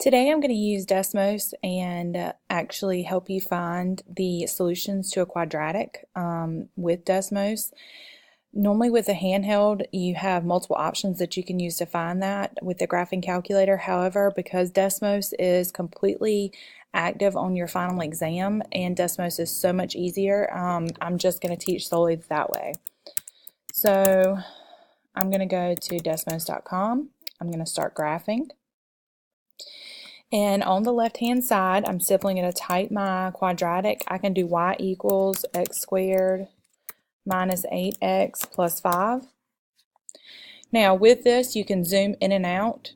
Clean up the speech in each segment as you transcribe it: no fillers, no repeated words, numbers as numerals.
Today I'm going to use DESMOS and actually help you find the solutions to a quadratic with DESMOS. Normally with a handheld you have multiple options that you can use to find that with the graphing calculator. However, because DESMOS is completely active on your final exam and DESMOS is so much easier, I'm just going to teach solely that way. So I'm going to go to desmos.com. I'm going to start graphing. And on the left hand side, I'm simply going to type my quadratic. I can do y equals x squared minus 8x plus 5. Now with this, you can zoom in and out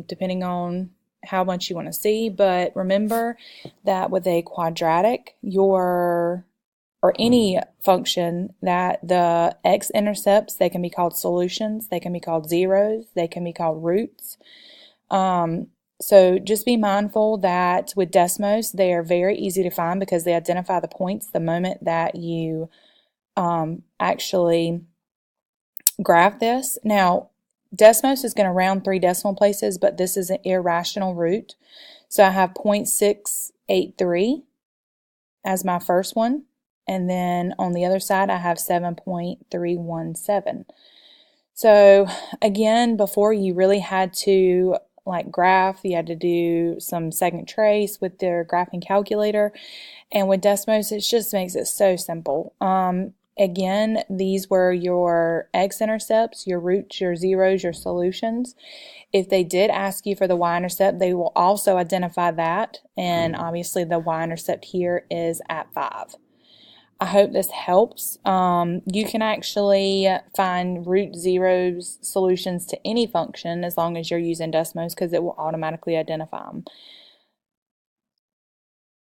depending on how much you want to see. But remember that with a quadratic, or any function that the x-intercepts, they can be called solutions, they can be called zeros, they can be called roots. So just be mindful that with DESMOS, they are very easy to find because they identify the points the moment that you actually graph this. Now, DESMOS is going to round 3 decimal places, but this is an irrational root. So I have 0.683 as my first one, and then on the other side I have 7.317. So again, before you really had to graph, you had to do some second trace with their graphing calculator, and with DESMOS it just makes it so simple. Again, these were your x-intercepts, your roots, your zeros, your solutions. If they did ask you for the y-intercept, they will also identify that, and obviously the y-intercept here is at 5. I hope this helps. You can actually find root zeros solutions to any function as long as you're using DESMOS because it will automatically identify them.